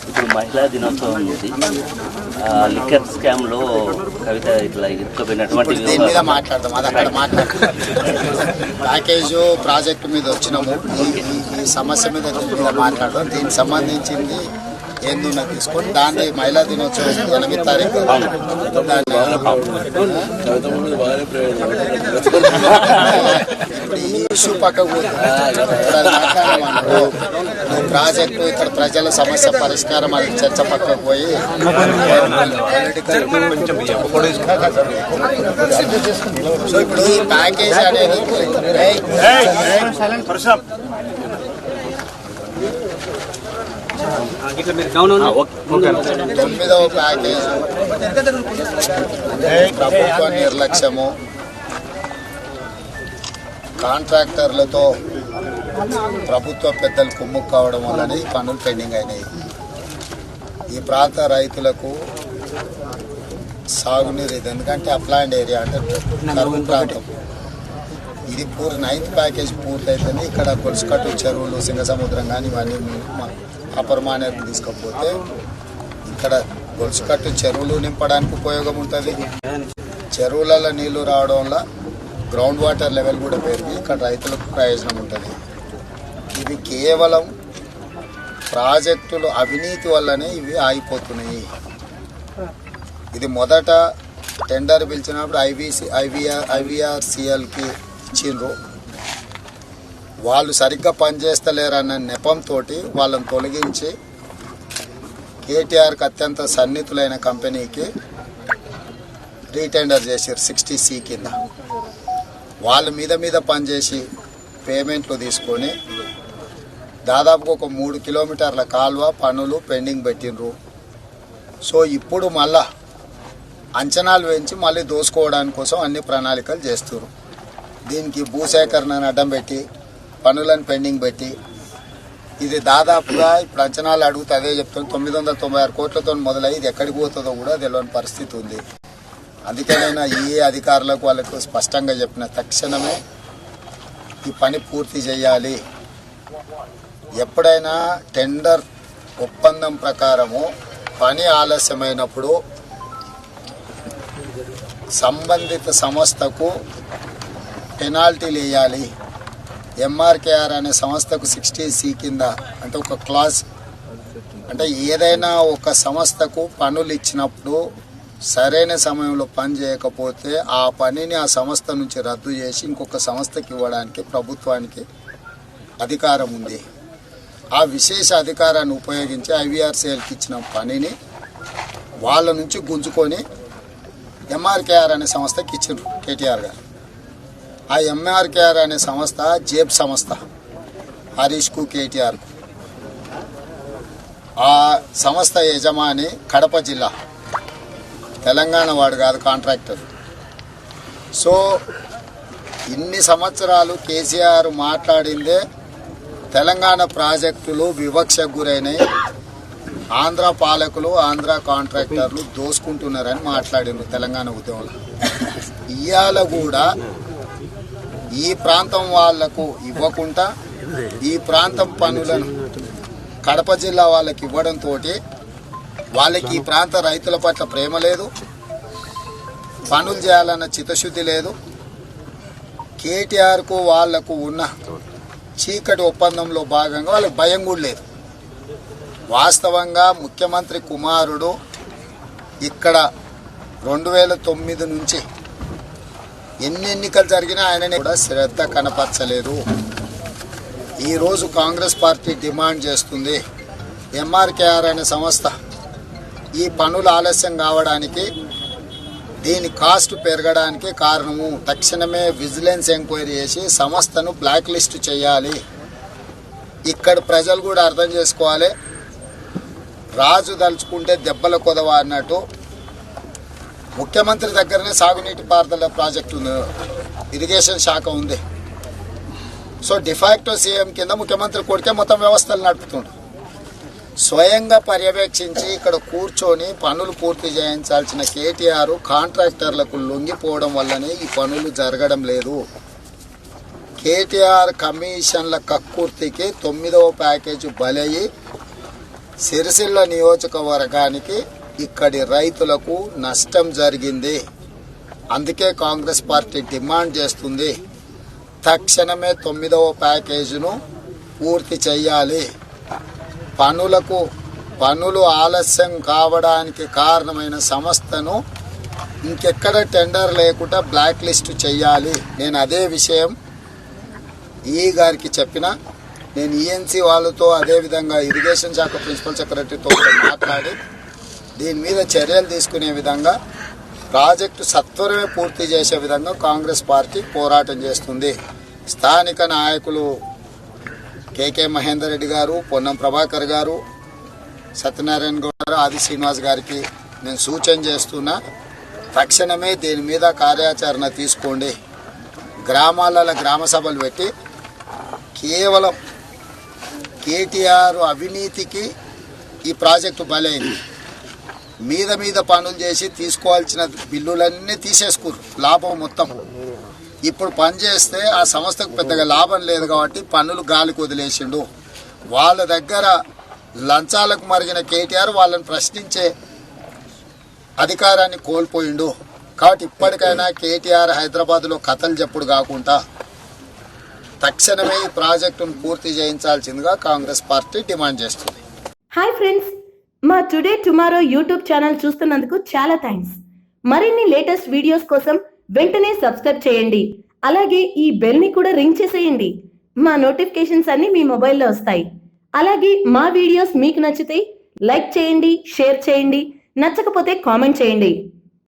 ఇప్పుడు మహిళా దినోత్సవం ఉంది. లిక్కర్ స్కామ్ లో కవిత ఇట్లా ఇరుక్కుపోయినటువంటి దీని మీద మాట్లాడదాం. అది అక్కడ ప్యాకేజ్ ప్రాజెక్టు మీద వచ్చినాము. ఈ సమస్య మీద మాట్లాడదాం. దీనికి సంబంధించింది ఏందున్నా తీసుకొని దాన్ని మహిళా దినోత్సవం 8 తారీఖు ఈ ఇష్యూ పక్కకు ప్రాజెక్టు ఇక్కడ ప్రజల సమస్య పరిష్కారం అది చర్చ పక్కకు పోయి సో ఇప్పుడు ఈ ప్యాకేజ్ అనేది 9వ ప్యాకేజ్ ప్రభుత్వ నిర్లక్ష్యము, కాంట్రాక్టర్లతో ప్రభుత్వ పెద్దలు కుమ్ముక్కు కావడం వల్లనే ఈ పనులు పెండింగ్ అయినాయి. ఈ ప్రాంత రైతులకు సాగునీరు ఇది ఎందుకంటే అప్లాండ్ ఏరియా అంటే కరువు ప్రాంతం. ఇది 9th ప్యాకేజ్ పూర్తయితేనే ఇక్కడ కొలుసుకట్టు చెరువులు, సింగసముద్రం కానీ ఇవన్నీ అపర్ మానేరు తీసుకపోతే ఇక్కడ గొలుసుకట్టు చెరువులు నింపడానికి ఉపయోగం ఉంటుంది. చెరువులలో నీళ్లు రావడం వల్ల గ్రౌండ్ వాటర్ లెవెల్ కూడా పెరిగి ఇక్కడ రైతులకు ప్రయోజనం ఉంటుంది. ఇవి కేవలం ప్రాజెక్టులు అవినీతి వల్లనే ఇవి ఆగిపోతున్నాయి. ఇది మొదట టెండర్ పిలిచినప్పుడు IVRCLకి ఇచ్చిండ్రు. వాళ్ళు సరిగ్గా పనిచేస్తలేరన్న నెపంతో వాళ్ళని తొలగించి KTRకి అత్యంత సన్నిహితులైన కంపెనీకి రీటెండర్ చేశారు 60C కింద. వాళ్ళ మీద పనిచేసి పేమెంట్లు తీసుకొని దాదాపుగా ఒక 3 కిలోమీటర్ల కాలువ పనులు పెండింగ్ పెట్టిండ్రు. సో ఇప్పుడు మళ్ళా అంచనాలు వేయించి మళ్ళీ దోసుకోవడానికి కోసం అన్ని ప్రణాళికలు చేస్తున్నారు. దీనికి భూసేకరణను అడ్డం పెట్టి పనులను పెండింగ్ పెట్టి ఇది దాదాపుగా ఇప్పుడు అంచనాలు అడుగుతూ అదే చెప్తాను 996 కోట్లతో మొదలై ఇది ఎక్కడికి పోతుందో కూడా తెలియని పరిస్థితి ఉంది. అందుకే నేను ఈ అధికారులకు వాళ్ళకు స్పష్టంగా చెప్పిన తక్షణమే ఈ పని పూర్తి చేయాలి. ఎప్పుడైనా టెండర్ ఒప్పందం ప్రకారము పని ఆలస్యమైనప్పుడు సంబంధిత సంస్థకు పెనాల్టీలు వేయాలి. MRKR అనే సంస్థకు 60C కింద అంటే ఒక క్లాస్ అంటే ఏదైనా ఒక సంస్థకు పనులు ఇచ్చినప్పుడు సరైన సమయంలో పని చేయకపోతే ఆ పనిని ఆ సంస్థ నుంచి రద్దు చేసి ఇంకొక సంస్థకి ఇవ్వడానికి ప్రభుత్వానికి అధికారం ఉంది. ఆ విశేష అధికారాన్ని ఉపయోగించి IVRCLకి ఇచ్చిన పనిని వాళ్ళ నుంచి గుంజుకొని MRKR అనే సంస్థకి ఇచ్చిండ్రు KTR గారు. ఆ MRKR అనే సంస్థ జేబ్ సంస్థ హరీష్కు KTRకు. ఆ సంస్థ యజమాని కడప జిల్లా, తెలంగాణ వాడు కాదు, కాంట్రాక్టర్. సో ఇన్ని సంవత్సరాలు కేసీఆర్ మాట్లాడిందే తెలంగాణ ప్రాజెక్టులు వివక్షకు గురైనాయి, ఆంధ్ర పాలకులు ఆంధ్ర కాంట్రాక్టర్లు దోసుకుంటున్నారని మాట్లాడిండ్రు తెలంగాణ ఉద్యమంలో. ఇవాళ కూడా ఈ ప్రాంతం వాళ్లకు ఇవ్వకుండా ఈ ప్రాంతం పనులను కడప జిల్లా వాళ్ళకి ఇవ్వడంతో వాళ్ళకి ఈ ప్రాంత రైతుల పట్ల ప్రేమ లేదు, పనులు చేయాలన్న చిత్తశుద్ధి లేదు. KTRకు వాళ్లకు ఉన్న చీకటి ఒప్పందంలో భాగంగా వాళ్ళకి భయం కూడా లేదు. వాస్తవంగా ముఖ్యమంత్రి కుమారుడు ఇక్కడ 2009 నుంచి ఎన్ని ఎన్నికలు జరిగినా ఆయననే కూడా శ్రద్ధ కనపరచలేదు. ఈరోజు కాంగ్రెస్ పార్టీ డిమాండ్ చేస్తుంది MRKR అనే సంస్థ ఈ పనులు ఆలస్యం కావడానికి, దీని కాస్ట్ పెరగడానికి కారణము తక్షణమే విజిలెన్స్ ఎంక్వైరీ చేసి సంస్థను బ్లాక్ లిస్ట్ చేయాలి. ఇక్కడ ప్రజలు కూడా అర్థం చేసుకోవాలి, రాజు దలుచుకుంటే దెబ్బల కొదవ అన్నట్టు. ముఖ్యమంత్రి దగ్గరనే సాగునీటి పారుదల ప్రాజెక్టు ఉంది, ఇరిగేషన్ శాఖ ఉంది. సో డిఫాక్టో సీఎం కింద ముఖ్యమంత్రి కొడుకే మొత్తం వ్యవస్థలు నడుపుతుండ్రు. స్వయంగా పర్యవేక్షించి ఇక్కడ కూర్చొని పనులు పూర్తి చేయించాల్సిన KTR కాంట్రాక్టర్లకు లొంగిపోవడం వల్లనే ఈ పనులు జరగడం లేదు. KTR కమిషన్ల కక్కుర్తికి 9వ ప్యాకేజ్ బలయ్యి సిరిసిల్ల నియోజకవర్గానికి ఇక్కడి రైతులకు నష్టం జరిగింది. అందుకే కాంగ్రెస్ పార్టీ డిమాండ్ చేస్తుంది, తక్షణమే 9వ ప్యాకేజీను పూర్తి చేయాలి. పనులు ఆలస్యం కావడానికి కారణమైన సంస్థను ఇంకెక్కడ టెండర్ లేకుండా బ్లాక్ లిస్ట్ చేయాలి. నేను అదే విషయం గారికి చెప్పిన. నేను ఈఎన్సీ వాళ్ళతో అదేవిధంగా ఇరిగేషన్ శాఖ ప్రిన్సిపల్ సెక్రటరీతో మాట్లాడి దీని మీద చర్యలు తీసుకునే విధంగా ప్రాజెక్టు సత్వరమే పూర్తి చేసే విధంగా కాంగ్రెస్ పార్టీ పోరాటం చేస్తుంది. స్థానిక నాయకులు కేకే మహేందర్ రెడ్డి గారు, పొన్నం ప్రభాకర్ గారు, సత్యనారాయణ గౌడ్ గారు, ఆది శ్రీనివాస్ గారికి నేను సూచన చేస్తున్నా, తక్షణమే దీని మీద కార్యాచరణ తీసుకోండి. గ్రామాలలో గ్రామ సభలు పెట్టి కేవలం కేటీఆర్ అవినీతికి ఈ ప్రాజెక్టు బలైంది. మీద పనులు చేసి తీసుకోవాల్సిన బిల్లులన్నీ తీసేసుకున్నారు, లాభం మొత్తం. ఇప్పుడు పని చేస్తే ఆ సంస్థకు పెద్దగా లాభం లేదు కాబట్టి పన్నులు గాలికి వదిలేసిండు. వాళ్ళ దగ్గర లంచాలకు మరిగిన కేటీఆర్ వాళ్ళని ప్రశ్నించే అధికారాన్ని కోల్పోయిండు. కాబట్టి ఇప్పటికైనా కేటీఆర్ హైదరాబాద్లో కథలు చెప్పుడు కాకుండా తక్షణమే ఈ ప్రాజెక్టును పూర్తి చేయించాల్సిందిగా కాంగ్రెస్ పార్టీ డిమాండ్ చేస్తుంది. హాయ్ ఫ్రెండ్స్, మా టుడే టుమారో యూట్యూబ్ ఛానల్ చూస్తున్నందుకు చాలా థ్యాంక్స్. మరిన్ని లేటెస్ట్ వీడియోస్ కోసం వెంటనే సబ్స్క్రైబ్ చేయండి. అలాగే ఈ బెల్ ని కూడా రింగ్ చేసేయండి. మా నోటిఫికేషన్స్ అన్ని మీ మొబైల్లో వస్తాయి. అలాగే మా వీడియోస్ మీకు నచ్చితే లైక్ చేయండి, షేర్ చేయండి, నచ్చకపోతే కామెంట్ చేయండి.